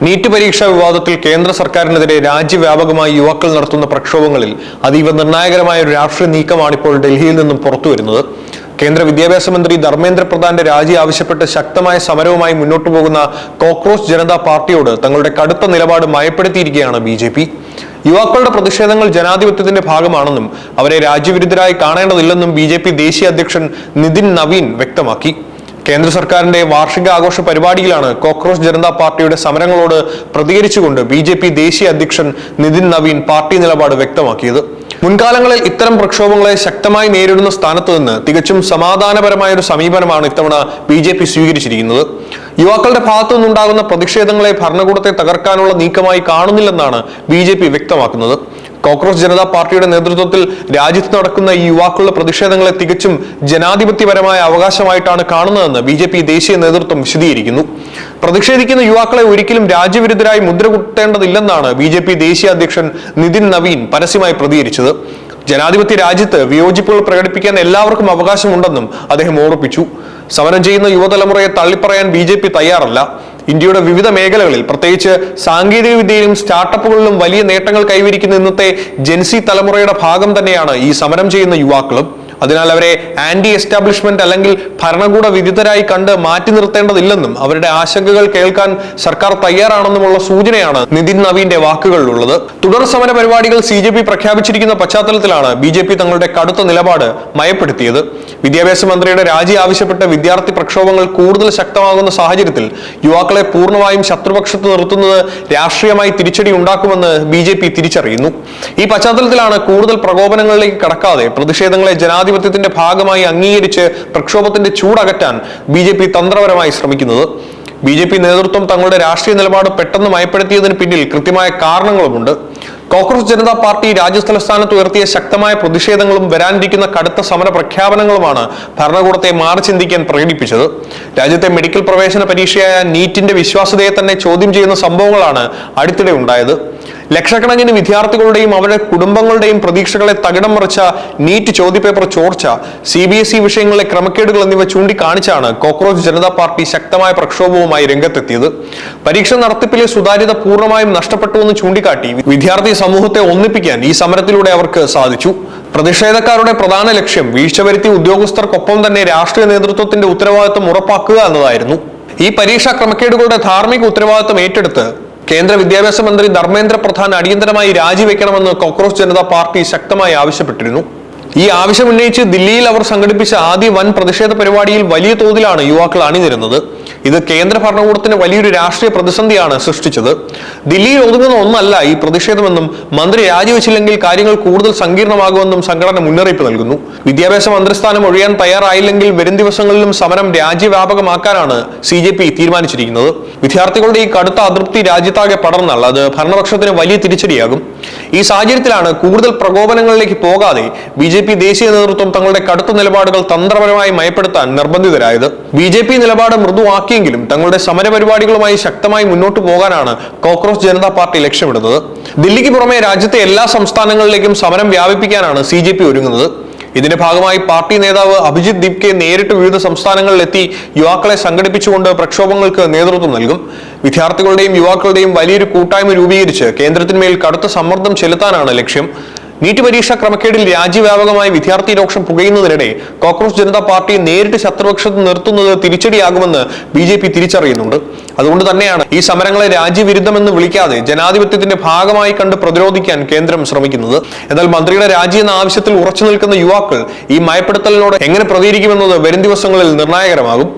NEET പരീക്ഷാ വിവാദത്തിൽ കേന്ദ്ര സർക്കാരിനെതിരെ രാജ്യവ്യാപകമായി യുവാക്കൾ നടത്തുന്ന പ്രക്ഷോഭങ്ങളിൽ അതീവ നിർണായകമായ ഒരു രാഷ്ട്രീയ നീക്കമാണ് ഇപ്പോൾ ഡൽഹിയിൽ നിന്നും പുറത്തുവരുന്നത്. കേന്ദ്ര വിദ്യാഭ്യാസ മന്ത്രി ധർമ്മേന്ദ്ര പ്രധാന്റെ രാജി ആവശ്യപ്പെട്ട് ശക്തമായ സമരവുമായി മുന്നോട്ടു പോകുന്ന കോക്രോച്ച് ജനതാ പാർട്ടിയോട് തങ്ങളുടെ കടുത്ത നിലപാട് മയപ്പെടുത്തിയിരിക്കുകയാണ് ബി. യുവാക്കളുടെ പ്രതിഷേധങ്ങൾ ജനാധിപത്യത്തിന്റെ ഭാഗമാണെന്നും അവരെ രാജ്യവിരുദ്ധരായി കാണേണ്ടതില്ലെന്നും ബി ദേശീയ അധ്യക്ഷൻ നിതിൻ നവീൻ വ്യക്തമാക്കി. കേന്ദ്ര സർക്കാരിന്റെ വാർഷിക ആഘോഷ പരിപാടിയിലാണ് കോക്രോച്ച് ജനതാ പാർട്ടിയുടെ സമരങ്ങളോട് പ്രതികരിച്ചുകൊണ്ട് ബി ദേശീയ അധ്യക്ഷൻ നിതിൻ നവീൻ പാർട്ടി നിലപാട് വ്യക്തമാക്കിയത്. മുൻകാലങ്ങളിൽ ഇത്തരം പ്രക്ഷോഭങ്ങളെ ശക്തമായി നേരിടുന്ന സ്ഥാനത്ത് നിന്ന് തികച്ചും സമാധാനപരമായ ഒരു സമീപനമാണ് ഇത്തവണ ബി സ്വീകരിച്ചിരിക്കുന്നത്. യുവാക്കളുടെ ഭാഗത്തു നിന്നുണ്ടാകുന്ന പ്രതിഷേധങ്ങളെ ഭരണകൂടത്തെ തകർക്കാനുള്ള നീക്കമായി കാണുന്നില്ലെന്നാണ് ബി വ്യക്തമാക്കുന്നത്. കോക്രോച്ച് ജനതാ പാർട്ടിയുടെ നേതൃത്വത്തിൽ രാജ്യത്ത് നടക്കുന്ന ഈ യുവാക്കളുടെ പ്രതിഷേധങ്ങളെ തികച്ചും ജനാധിപത്യപരമായ അവകാശമായിട്ടാണ് കാണുന്നതെന്ന് ബി ദേശീയ നേതൃത്വം വിശദീകരിക്കുന്നു. പ്രതിഷേധിക്കുന്ന യുവാക്കളെ ഒരിക്കലും രാജ്യവിരുദ്ധരായി മുദ്രകുത്തേണ്ടതില്ലെന്നാണ് ബി ദേശീയ അധ്യക്ഷൻ നിതിൻ നവീൻ പരസ്യമായി പ്രതികരിച്ചത്. ജനാധിപത്യ രാജ്യത്ത് വിയോജിപ്പുകൾ പ്രകടിപ്പിക്കാൻ എല്ലാവർക്കും അവകാശമുണ്ടെന്നും അദ്ദേഹം ഓർമ്മിപ്പിച്ചു. സമരം ചെയ്യുന്ന യുവതലമുറയെ തള്ളിപ്പറയാൻ ബി തയ്യാറല്ല. ഇന്ത്യയുടെ വിവിധ മേഖലകളിൽ പ്രത്യേകിച്ച് സാങ്കേതിക വിദ്യയിലും സ്റ്റാർട്ടപ്പുകളിലും വലിയ നേട്ടങ്ങൾ കൈവരിക്കുന്ന ഇന്നത്തെ ജെൻസി തലമുറയുടെ ഭാഗം തന്നെയാണ് ഈ സമരം ചെയ്യുന്ന യുവാക്കളും. അതിനാൽ അവരെ ആന്റി എസ്റ്റാബ്ലിഷ്മെന്റ് അല്ലെങ്കിൽ ഭരണകൂട വിരുദ്ധരായി കണ്ട് മാറ്റി നിർത്തേണ്ടതില്ലെന്നും അവരുടെ ആശങ്കകൾ കേൾക്കാൻ സർക്കാർ തയ്യാറാണെന്നുമുള്ള സൂചനയാണ് നിതിൻ നവീന്റെ വാക്കുകളിലുള്ളത്. തുടർ സമര പരിപാടികൾ CJP പ്രഖ്യാപിച്ചിരിക്കുന്ന പശ്ചാത്തലത്തിലാണ് ബി തങ്ങളുടെ കടുത്ത നിലപാട് മയപ്പെടുത്തിയത്. വിദ്യാഭ്യാസ മന്ത്രിയുടെ രാജി ആവശ്യപ്പെട്ട് വിദ്യാർത്ഥി പ്രക്ഷോഭങ്ങൾ കൂടുതൽ ശക്തമാകുന്ന സാഹചര്യത്തിൽ യുവാക്കളെ പൂർണ്ണമായും ശത്രുപക്ഷത്ത് നിർത്തുന്നത് രാഷ്ട്രീയമായി തിരിച്ചടി ഉണ്ടാക്കുമെന്ന് ബി തിരിച്ചറിയുന്നു. ഈ പശ്ചാത്തലത്തിലാണ് കൂടുതൽ പ്രകോപനങ്ങളിലേക്ക് കടക്കാതെ പ്രതിഷേധങ്ങളെ ജനാധിപത്യത്തിന്റെ ഭാഗമായി അംഗീകരിച്ച് പ്രക്ഷോഭത്തിന്റെ ചൂടകറ്റാൻ ബി തന്ത്രപരമായി ശ്രമിക്കുന്നത്. ബി നേതൃത്വം തങ്ങളുടെ രാഷ്ട്രീയ നിലപാട് പെട്ടെന്ന് മയപ്പെടുത്തിയതിന് പിന്നിൽ കൃത്യമായ കാരണങ്ങളുമുണ്ട്. കോക്രോച്ച് ജനതാ പാർട്ടി രാജ്യതലസ്ഥാനത്ത് ഉയർത്തിയ ശക്തമായ പ്രതിഷേധങ്ങളും വരാനിരിക്കുന്ന കടുത്ത സമര പ്രഖ്യാപനങ്ങളുമാണ് ഭരണകൂടത്തെ മാറി ചിന്തിക്കാൻ പ്രകടിപ്പിച്ചത്. രാജ്യത്തെ മെഡിക്കൽ പ്രവേശന പരീക്ഷയായ നീറ്റിന്റെ വിശ്വാസ്യതയെ തന്നെ ചോദ്യം ചെയ്യുന്ന സംഭവങ്ങളാണ് അടുത്തിടെ ഉണ്ടായത്. ലക്ഷക്കണക്കിന് വിദ്യാർത്ഥികളുടെയും അവരുടെ കുടുംബങ്ങളുടെയും പ്രതീക്ഷകളെ തകിടം മറിച്ച നീറ്റ് ചോദ്യപേപ്പർ ചോർച്ച, CBSE വിഷയങ്ങളിലെ ക്രമക്കേടുകൾ എന്നിവ ചൂണ്ടിക്കാണിച്ചാണ് കോക്രോച്ച് ജനതാ പാർട്ടി ശക്തമായ പ്രക്ഷോഭവുമായി രംഗത്തെത്തിയത്. പരീക്ഷ നടത്തിപ്പിലെ സുതാര്യത പൂർണ്ണമായും നഷ്ടപ്പെട്ടുവെന്ന് ചൂണ്ടിക്കാട്ടി വിദ്യാർത്ഥി സമൂഹത്തെ ഒന്നിപ്പിക്കാൻ ഈ സമരത്തിലൂടെ അവർക്ക് സാധിച്ചു. പ്രതിഷേധക്കാരുടെ പ്രധാന ലക്ഷ്യം വീഴ്ച വരുത്തിയ ഉദ്യോഗസ്ഥർക്കൊപ്പം തന്നെ രാഷ്ട്രീയ നേതൃത്വത്തിന്റെ ഉത്തരവാദിത്വം ഉറപ്പാക്കുക എന്നതായിരുന്നു. ഈ പരീക്ഷാ ക്രമക്കേടുകളുടെ ധാർമ്മിക ഉത്തരവാദിത്വം ഏറ്റെടുത്ത് കേന്ദ്ര വിദ്യാഭ്യാസ മന്ത്രി ധർമ്മേന്ദ്ര പ്രധാൻ അടിയന്തരമായി രാജിവെക്കണമെന്ന് കോക്രോച്ച് ജനതാ പാർട്ടി ശക്തമായി ആവശ്യപ്പെട്ടിരുന്നു. ഈ ആവശ്യം ഉന്നയിച്ച് ദില്ലിയിൽ അവർ സംഘടിപ്പിച്ച ആദ്യ വൻ പ്രതിഷേധ പരിപാടിയിൽ വലിയ തോതിലാണ് യുവാക്കൾ അണിനിരുന്നത്. ഇത് കേന്ദ്ര ഭരണകൂടത്തിന് വലിയൊരു രാഷ്ട്രീയ പ്രതിസന്ധിയാണ് സൃഷ്ടിച്ചത്. ദില്ലിയിൽ ഒതുങ്ങുന്ന ഒന്നല്ല ഈ പ്രതിഷേധമെന്നും മന്ത്രി രാജിവെച്ചില്ലെങ്കിൽ കാര്യങ്ങൾ കൂടുതൽ സങ്കീർണമാകുമെന്നും സംഘടന മുന്നറിയിപ്പ് നൽകുന്നു. വിദ്യാഭ്യാസ മന്ത്രിസ്ഥാനം ഒഴിയാൻ തയ്യാറായില്ലെങ്കിൽ വരും ദിവസങ്ങളിലും സമരം രാജ്യവ്യാപകമാക്കാനാണ് CJP തീരുമാനിച്ചിരിക്കുന്നത്. വിദ്യാർത്ഥികളുടെ ഈ കടുത്ത അതൃപ്തി രാജ്യത്താകെ പടർന്നാൽ അത് ഭരണപക്ഷത്തിന് വലിയ തിരിച്ചടിയാകും. ഈ സാഹചര്യത്തിലാണ് കൂടുതൽ പ്രകോപനങ്ങളിലേക്ക് പോകാതെ ബി ദേശീയ നേതൃത്വം തങ്ങളുടെ കടുത്ത നിലപാടുകൾ തന്ത്രപരമായി മയപ്പെടുത്താൻ നിർബന്ധിതരായത്. ബി നിലപാട് മൃദുവാക്കിയെങ്കിലും തങ്ങളുടെ സമരപരിപാടികളുമായി ശക്തമായി മുന്നോട്ട് പോകാനാണ് കോക്രോച്ച് ജനതാ പാർട്ടി ലക്ഷ്യമിടുന്നത്. ദില്ലിക്ക് പുറമെ രാജ്യത്തെ എല്ലാ സംസ്ഥാനങ്ങളിലേക്കും സമരം വ്യാപിപ്പിക്കാനാണ് CJP ഒരുങ്ങുന്നത്. ഇതിന്റെ ഭാഗമായി പാർട്ടി നേതാവ് അഭിജിത് ദീപ്കെ നേരിട്ട് വിവിധ സംസ്ഥാനങ്ങളിലെത്തി യുവാക്കളെ സംഘടിപ്പിച്ചുകൊണ്ട് പ്രക്ഷോഭങ്ങൾക്ക് നേതൃത്വം നൽകും. വിദ്യാർത്ഥികളുടെയും യുവാക്കളുടെയും വലിയൊരു കൂട്ടായ്മ രൂപീകരിച്ച് കേന്ദ്രത്തിന്മേൽ കടുത്ത സമ്മർദ്ദം ചെലുത്താനാണ് ലക്ഷ്യം. നീറ്റ് പരീക്ഷാ ക്രമക്കേടിൽ രാജ്യവ്യാപകമായി വിദ്യാർത്ഥി രോഷം പുകയുന്നതിനിടെ കോക്രോച്ച് ജനതാ പാർട്ടിയെ നേരിട്ട് ശത്രുപക്ഷത്ത് നിർത്തുന്നത് തിരിച്ചടിയാകുമെന്ന് ബി തിരിച്ചറിയുന്നുണ്ട്. അതുകൊണ്ട് തന്നെയാണ് ഈ സമരങ്ങളെ രാജ്യവിരുദ്ധമെന്ന് വിളിക്കാതെ ജനാധിപത്യത്തിന്റെ ഭാഗമായി കണ്ട് പ്രതിരോധിക്കാൻ കേന്ദ്രം ശ്രമിക്കുന്നത്. എന്നാൽ മന്ത്രിയുടെ രാജി എന്ന ആവശ്യത്തിൽ ഉറച്ചു നിൽക്കുന്ന യുവാക്കൾ ഈ മയപ്പെടുത്തലിനോട് എങ്ങനെ പ്രതികരിക്കുമെന്നത് വരും ദിവസങ്ങളിൽ നിർണായകരമാകും.